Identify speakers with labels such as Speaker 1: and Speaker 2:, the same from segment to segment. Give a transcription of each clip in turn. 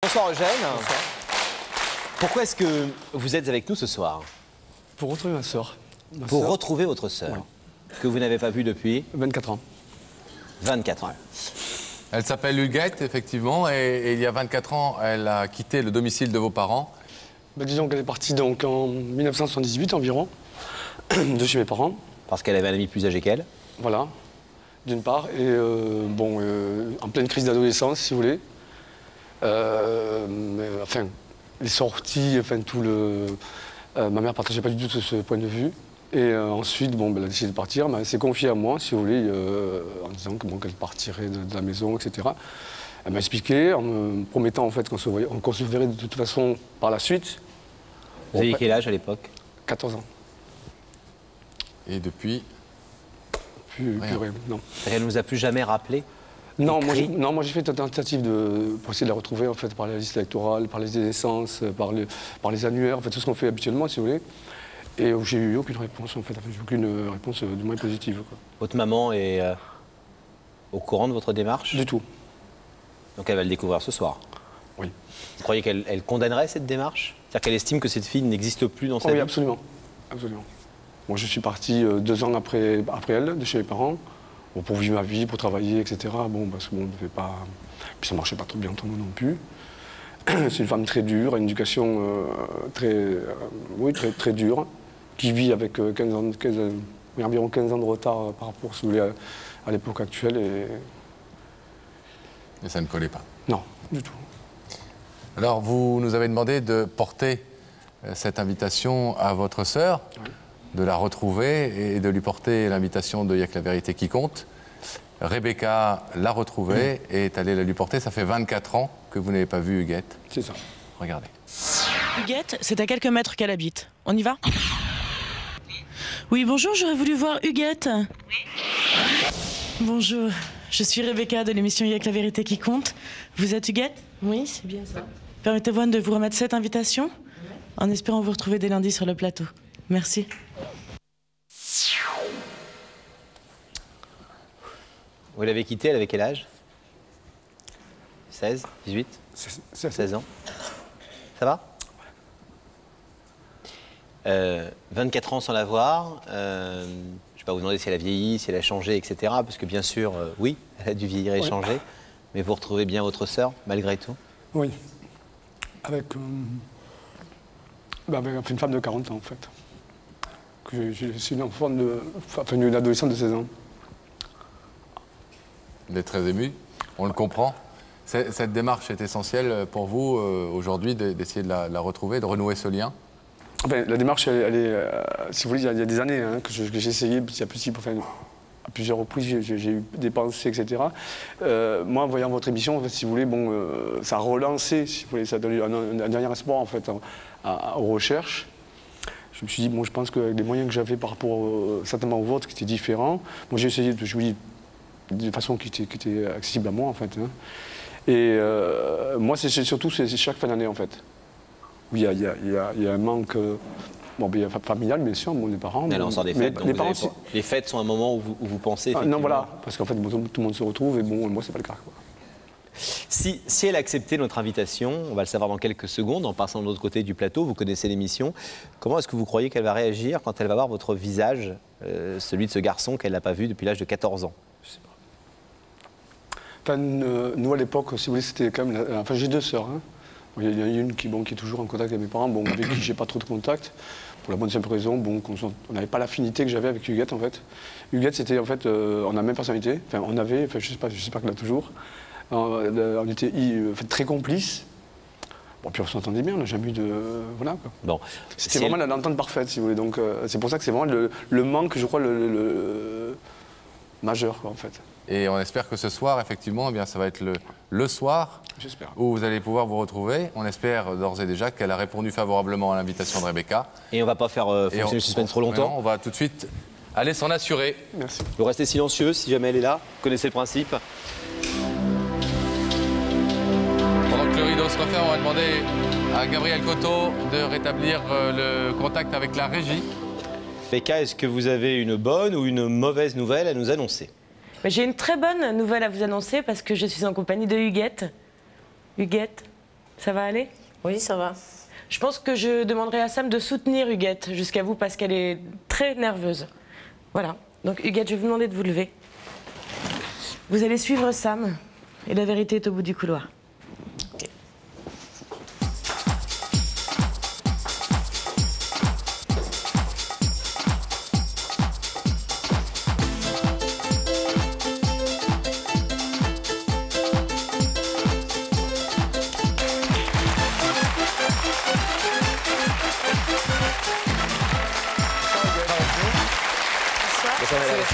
Speaker 1: Bonsoir Eugène.
Speaker 2: Bonsoir.
Speaker 1: Pourquoi est-ce que vous êtes avec nous ce soir?
Speaker 2: Pour retrouver ma sœur.
Speaker 1: Pour retrouver votre sœur,
Speaker 2: voilà.
Speaker 1: Que vous n'avez pas vue depuis
Speaker 2: 24 ans.
Speaker 1: 24 ans.
Speaker 3: Elle s'appelle Huguette, effectivement, et il y a 24 ans, elle a quitté le domicile de vos parents.
Speaker 2: Disons qu'elle est partie donc en 1978 environ, de chez mes parents.
Speaker 1: Parce qu'elle avait un ami plus âgé qu'elle.
Speaker 2: Voilà, d'une part. Et en pleine crise d'adolescence, si vous voulez. Enfin, les sorties, enfin tout le... ma mère ne partageait pas du tout ce point de vue. Et ensuite, elle a décidé de partir, mais elle s'est confiée à moi, si vous voulez, en disant qu'elle partirait de la maison, etc. Elle m'a expliqué, en me promettant en fait qu'on se verrait de toute façon par la suite.
Speaker 1: Vous aviez quel âge à l'époque?
Speaker 2: 14 ans.
Speaker 3: Et depuis
Speaker 2: Plus rien, non.
Speaker 1: Elle ne nous a plus jamais rappelé?
Speaker 2: Non, moi j'ai fait une tentative pour essayer de la retrouver en fait, par la liste électorale, par les naissances, par les annuaires, en fait, tout ce qu'on fait habituellement, si vous voulez. Et j'ai eu aucune réponse, en fait. J'ai aucune réponse du moins positive. Quoi.
Speaker 1: Votre maman est au courant de votre démarche?
Speaker 2: Du tout.
Speaker 1: Donc elle va le découvrir ce soir?
Speaker 2: Oui.
Speaker 1: Vous croyez qu'elle condamnerait cette démarche? C'est-à-dire qu'elle estime que cette fille n'existe plus dans sa vie?
Speaker 2: Oui, absolument. Absolument. Moi, je suis parti 2 ans après elle, de chez mes parents, pour vivre ma vie, pour travailler, etc. Parce que on ne devait pas... Puis ça ne marchait pas trop bien tout le monde non plus. C'est une femme très dure, une éducation très dure, qui vit avec environ 15 ans de retard par rapport si vous voulez, à l'époque actuelle.
Speaker 3: Et ça ne collait pas?
Speaker 2: Non, du tout.
Speaker 3: Alors, vous nous avez demandé de porter cette invitation à votre sœur, oui, de la retrouver et de lui porter l'invitation de Y'a que la vérité qui compte. Rebecca l'a retrouvée et est allée la lui porter. Ça fait 24 ans que vous n'avez pas vu Huguette.
Speaker 2: C'est ça.
Speaker 3: Regardez.
Speaker 4: Huguette, c'est à quelques mètres qu'elle habite. On y va? Oui, bonjour, j'aurais voulu voir Huguette. Oui. Bonjour, je suis Rebecca de l'émission Y'a que la vérité qui compte. Vous êtes Huguette?
Speaker 5: Oui, c'est bien ça.
Speaker 4: Permettez-moi de vous remettre cette invitation, oui, en espérant vous retrouver dès lundi sur le plateau. Merci.
Speaker 1: Vous l'avez quittée, elle avait quel âge? 16, 18, 16 ans. Ça va? 24 ans sans la voir. Je ne vais pas vous demander si elle a vieilli, si elle a changé, etc. Parce que bien sûr, oui, elle a dû vieillir et changer. Mais vous retrouvez bien votre sœur, malgré tout?
Speaker 2: Oui. Avec une femme de 40 ans, en fait. C'est une enfant une adolescente de 16 ans.
Speaker 3: Vous êtes très ému, on le comprend. Cette démarche est essentielle pour vous aujourd'hui d'essayer de la retrouver, de renouer ce lien?
Speaker 2: La démarche, elle est, si vous voulez, il y a des années que j'ai essayé à plusieurs reprises, j'ai eu des pensées, etc. Moi, en voyant votre émission, en fait, si vous voulez, ça a relancé, si vous voulez, ça a donné un dernier espoir en fait, aux recherches. Je me suis dit, je pense qu'avec les moyens que j'avais par rapport certainement aux vôtres, qui étaient différents, j'ai essayé, je vous dis, de façon qui était accessible à moi, en fait. Hein. Et moi, c'est surtout chaque fin d'année, en fait. Oui, il y a un manque familial, bien sûr, les parents.
Speaker 1: Elle en sort des fêtes. Les fêtes sont un moment où vous pensez, effectivement...
Speaker 2: Non, voilà, parce qu'en fait, tout le monde se retrouve, et moi, c'est pas le cas, quoi.
Speaker 1: Si elle a accepté notre invitation, on va le savoir dans quelques secondes, en passant de l'autre côté du plateau, vous connaissez l'émission. Comment est-ce que vous croyez qu'elle va réagir quand elle va voir votre visage, celui de ce garçon qu'elle n'a pas vu depuis l'âge de 14 ans?
Speaker 2: Je sais pas. Nous, à l'époque, si vous voulez, c'était quand même... j'ai 2 sœurs. Hein. Il y en a une qui est toujours en contact avec mes parents, avec qui j'ai pas trop de contact, pour la bonne simple raison, on n'avait pas l'affinité que j'avais avec Huguette, en fait. Huguette, c'était, en fait, on a la même personnalité. Je sais pas qu'elle a toujours. On était très complices. Puis on s'entendait bien, on n'a jamais eu de... Voilà, quoi.
Speaker 1: Bon,
Speaker 2: c'était vraiment l'entente parfaite, si vous voulez. Donc c'est pour ça que c'est vraiment le manque, je crois, le majeur, quoi, en fait.
Speaker 3: Et on espère que ce soir, effectivement, ça va être le soir où vous allez pouvoir vous retrouver. On espère d'ores et déjà qu'elle a répondu favorablement à l'invitation de Rebecca.
Speaker 1: Et on ne va pas faire fonctionner le suspense trop longtemps.
Speaker 3: On va tout de suite aller s'en assurer.
Speaker 2: Merci.
Speaker 1: Vous restez silencieux si jamais elle est là. Vous connaissez le principe.
Speaker 3: Pendant que le rideau se referme, on va demander à Gabriel Coteau de rétablir le contact avec la régie.
Speaker 1: Rebecca, est-ce que vous avez une bonne ou une mauvaise nouvelle à nous annoncer?
Speaker 5: J'ai une très bonne nouvelle à vous annoncer parce que je suis en compagnie de Huguette. Huguette,
Speaker 4: Ça va aller?
Speaker 5: Oui, ça va.
Speaker 4: Je pense que je demanderai à Sam de soutenir Huguette jusqu'à vous parce qu'elle est très nerveuse. Voilà. Donc Huguette, je vais vous demander de vous lever. Vous allez suivre Sam et la vérité est au bout du couloir.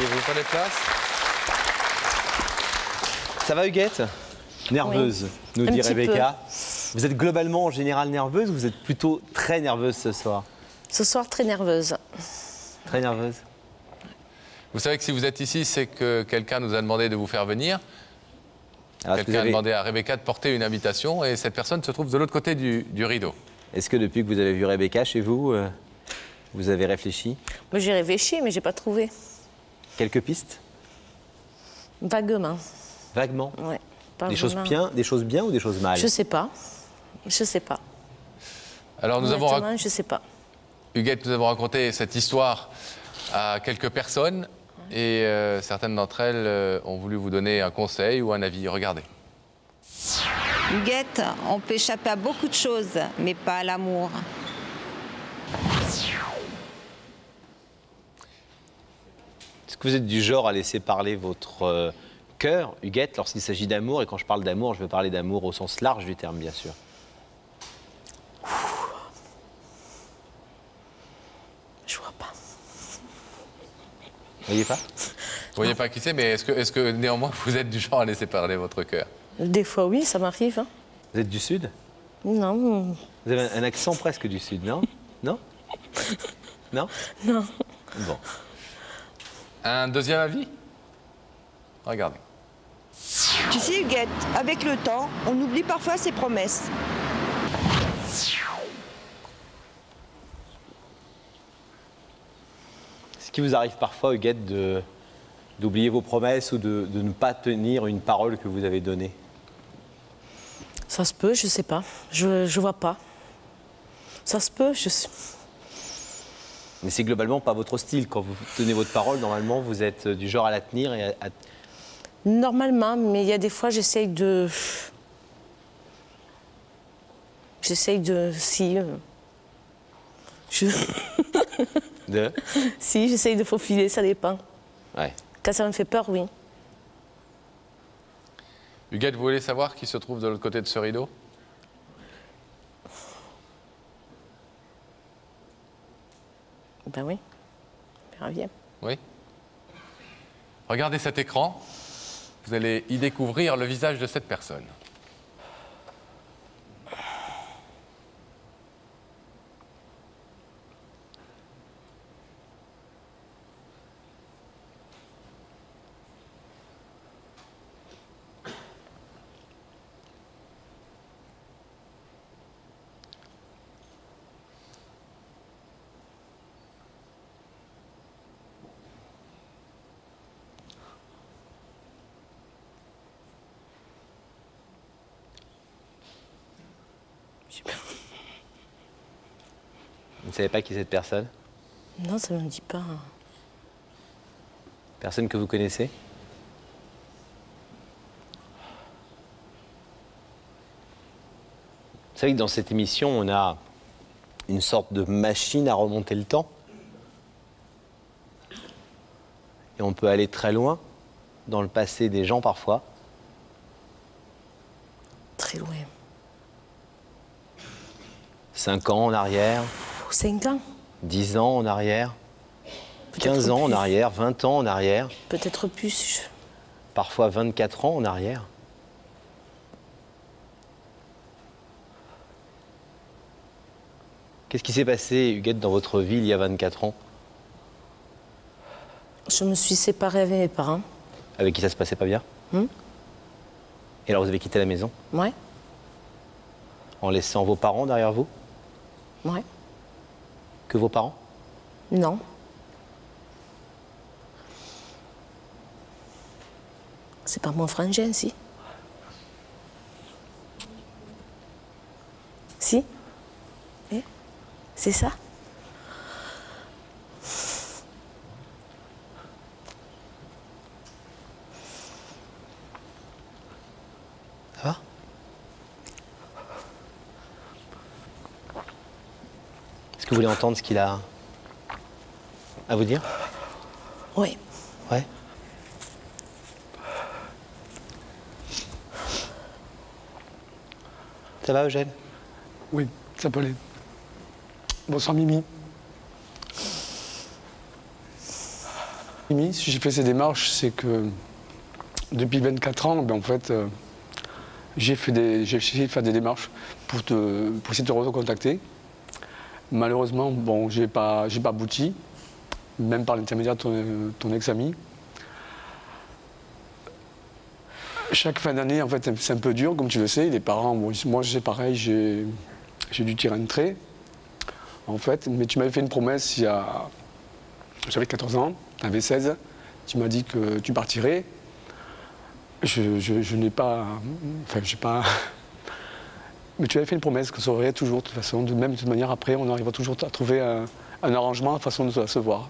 Speaker 3: Vous prenez place.
Speaker 1: Ça va Huguette? Nerveuse, nous dit Rebecca. Vous êtes globalement en général nerveuse ou vous êtes plutôt très nerveuse ce soir?
Speaker 5: Ce soir, très nerveuse.
Speaker 1: Très nerveuse.
Speaker 3: Vous savez que si vous êtes ici, c'est que quelqu'un nous a demandé de vous faire venir. Quelqu'un a demandé à Rebecca de porter une invitation et cette personne se trouve de l'autre côté du rideau.
Speaker 1: Est-ce que depuis que vous avez vu Rebecca chez vous, vous avez réfléchi?
Speaker 5: Moi, j'ai réfléchi, mais j'ai pas trouvé.
Speaker 1: Quelques pistes?
Speaker 5: Vaguement.
Speaker 1: Vaguement?
Speaker 5: Ouais.
Speaker 1: Des choses bien ou des choses mal?
Speaker 5: Je sais pas. Je sais pas.
Speaker 3: Alors nous avons
Speaker 5: je sais pas.
Speaker 3: Huguette, nous avons raconté cette histoire à quelques personnes et certaines d'entre elles ont voulu vous donner un conseil ou un avis. Regardez.
Speaker 6: Huguette, on peut échapper à beaucoup de choses, mais pas à l'amour.
Speaker 1: Est-ce que vous êtes du genre à laisser parler votre cœur, Huguette, lorsqu'il s'agit d'amour? Et quand je parle d'amour, je veux parler d'amour au sens large du terme, bien sûr.
Speaker 5: Je vois pas.
Speaker 1: Vous voyez pas?
Speaker 3: Vous voyez pas qui c'est, mais est-ce que néanmoins vous êtes du genre à laisser parler votre cœur?
Speaker 5: Des fois, oui, ça m'arrive. Hein.
Speaker 1: Vous êtes du Sud?
Speaker 5: Non.
Speaker 1: Vous avez un accent presque du Sud, non? Non? Non?
Speaker 5: Non.
Speaker 1: Bon.
Speaker 3: Un deuxième avis? Regardez.
Speaker 7: Tu sais, Huguette, avec le temps, on oublie parfois ses promesses.
Speaker 1: Est-ce qu'il vous arrive parfois, Huguette, d'oublier vos promesses ou de ne pas tenir une parole que vous avez donnée?
Speaker 5: Ça se peut, je sais pas. Je vois pas. Ça se peut, je sais.
Speaker 1: Mais c'est globalement pas votre style. Quand vous tenez votre parole, normalement, vous êtes du genre à la tenir et à...
Speaker 5: Normalement, mais il y a des fois, j'essaye de... Si...
Speaker 1: De...
Speaker 5: Si, j'essaye de faufiler, ça dépend.
Speaker 1: Ouais.
Speaker 5: Quand ça me fait peur, oui.
Speaker 3: Huguette, vous voulez savoir qui se trouve de l'autre côté de ce rideau?
Speaker 5: Ben oui. Bien.
Speaker 3: Oui. Regardez cet écran. Vous allez y découvrir le visage de cette personne.
Speaker 1: Vous ne savez pas qui est cette personne?
Speaker 5: Non, ça ne me dit pas.
Speaker 1: Personne que vous connaissez? Vous savez que dans cette émission, on a une sorte de machine à remonter le temps. Et on peut aller très loin dans le passé des gens parfois.
Speaker 5: Très loin.
Speaker 1: 5 ans en arrière,
Speaker 5: 5 ans.
Speaker 1: 10 ans en arrière, 15 ans en arrière, 20 ans en arrière,
Speaker 5: Peut-être plus.
Speaker 1: parfois 24 ans en arrière. Qu'est-ce qui s'est passé, Huguette, dans votre vie il y a 24 ans?
Speaker 5: Je me suis séparée avec mes parents.
Speaker 1: Avec qui ça se passait pas bien? Et alors vous avez quitté la maison
Speaker 5: Ouais.
Speaker 1: en laissant vos parents derrière vous?
Speaker 5: Ouais.
Speaker 1: Que vos parents?
Speaker 5: Non. C'est pas mon frangin, si. Si? Eh? C'est ça?
Speaker 1: Ça va? Est-ce que vous voulez entendre ce qu'il a à vous dire?
Speaker 5: Oui.
Speaker 1: Ouais. Ça va, Eugène?
Speaker 2: Oui, ça peut aller. Bonsoir Mimi. Mimi, si j'ai fait ces démarches, c'est que depuis 24 ans, ben, en fait, j'ai essayé de faire des démarches pour essayer de te recontacter. Malheureusement, bon, j'ai pas abouti, même par l'intermédiaire de ton ex-ami. Chaque fin d'année, en fait, c'est un peu dur, comme tu le sais. Les parents, bon, moi, c'est pareil, j'ai dû tirer un trait, en fait. Mais tu m'avais fait une promesse il y a... J'avais 14 ans, tu avais 16. Tu m'as dit que tu partirais. Je n'ai pas... Enfin, j'ai pas... Mais tu avais fait une promesse que ça aurait toujours, de toute façon. Même de toute manière, après, on arrivera toujours à trouver un arrangement, une façon de se voir.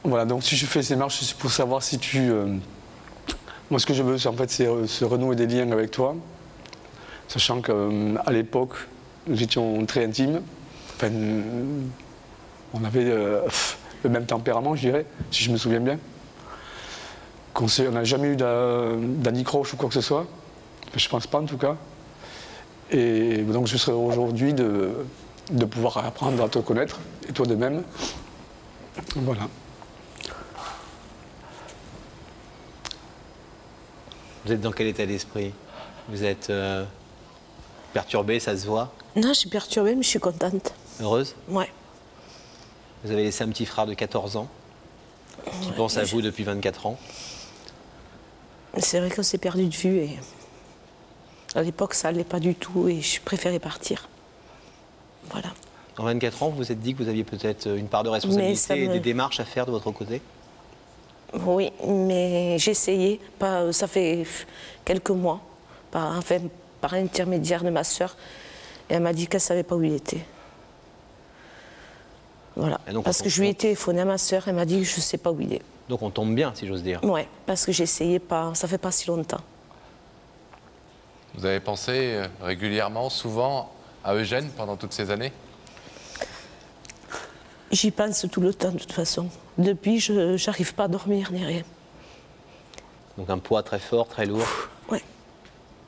Speaker 2: Voilà, donc si je fais ces marches, c'est pour savoir si tu... Moi, ce que je veux, en fait, c'est se renouer des liens avec toi, sachant qu'à l'époque, nous étions très intimes. Enfin, on avait le même tempérament, je dirais, si je me souviens bien. On n'a jamais eu d'anicroche ou quoi que ce soit. Enfin, je ne pense pas, en tout cas. Et donc, je serais aujourd'hui de pouvoir apprendre à te connaître, et toi de même. Voilà.
Speaker 1: Vous êtes dans quel état d'esprit? Vous êtes perturbée, ça se voit?
Speaker 5: Non, je suis perturbée, mais je suis contente.
Speaker 1: Heureuse?
Speaker 5: Ouais.
Speaker 1: Vous avez laissé un petit frère de 14 ans qui pense à vous depuis 24 ans.
Speaker 5: C'est vrai qu'on s'est perdu de vue et à l'époque, ça n'allait pas du tout et je préférais partir. Voilà.
Speaker 1: En 24 ans, vous vous êtes dit que vous aviez peut-être une part de responsabilité et des démarches à faire de votre côté?
Speaker 5: Oui, mais j'ai essayé. Ça fait quelques mois, par l'intermédiaire de ma sœur. Et elle m'a dit qu'elle ne savait pas où il était. Voilà. Donc, parce que je lui ai téléphoné à ma sœur, elle m'a dit que je ne sais pas où il est.
Speaker 1: Donc on tombe bien, si j'ose dire.
Speaker 5: Oui, parce que j'ai essayé, ça fait pas si longtemps.
Speaker 3: Vous avez pensé régulièrement, souvent, à Eugène pendant toutes ces années?
Speaker 5: J'y pense tout le temps, de toute façon. Depuis, je n'arrive pas à dormir ni rien.
Speaker 1: Donc un poids très fort, très lourd.
Speaker 5: Oui.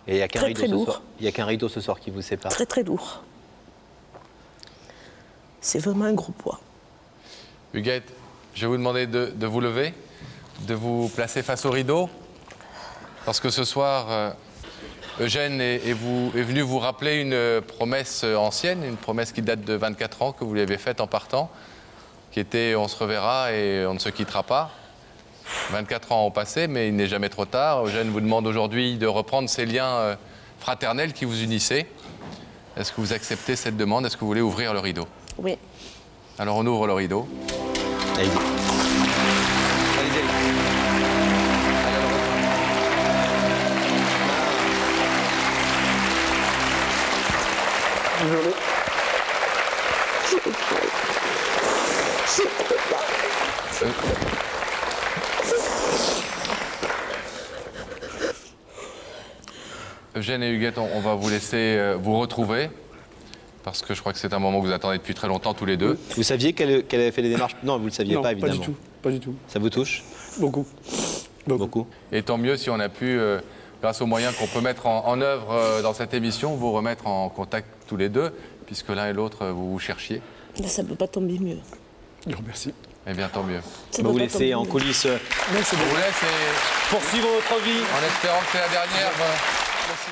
Speaker 1: Et il n'y a qu'un rideau ce soir. Il n'y a qu'un rideau ce soir qui vous sépare.
Speaker 5: Très, très lourd. C'est vraiment un gros poids.
Speaker 3: Huguette, je vais vous demander de vous lever, de vous placer face au rideau. Parce que ce soir, Eugène est venu vous rappeler une promesse ancienne, une promesse qui date de 24 ans que vous lui avez faite en partant, qui était « on se reverra et on ne se quittera pas ». 24 ans ont passé, mais il n'est jamais trop tard. Eugène vous demande aujourd'hui de reprendre ces liens fraternels qui vous unissaient. Est-ce que vous acceptez cette demande? Est-ce que vous voulez ouvrir le rideau?
Speaker 5: Oui.
Speaker 3: Alors on ouvre le rideau.
Speaker 1: Allez-y.
Speaker 2: Désolé.
Speaker 3: Eugène et Huguette, on va vous laisser vous retrouver, parce que je crois que c'est un moment que vous attendez depuis très longtemps tous les deux.
Speaker 1: Vous saviez qu'elle avait fait des démarches? Non, vous ne le saviez pas, évidemment.
Speaker 2: Pas du tout, pas du tout.
Speaker 1: Ça vous touche?
Speaker 2: Beaucoup.
Speaker 1: Beaucoup.
Speaker 3: Et tant mieux si on a pu, grâce aux moyens qu'on peut mettre en œuvre dans cette émission, vous remettre en contact tous les deux, puisque l'un et l'autre, vous vous cherchiez.
Speaker 5: Là, ça ne peut pas tomber mieux.
Speaker 2: Je remercie.
Speaker 3: Eh bien, tant mieux.
Speaker 1: On va vous laisser en coulisses
Speaker 3: On vous laisse et
Speaker 1: poursuivre votre vie.
Speaker 3: en espérant que c'est la dernière. Merci.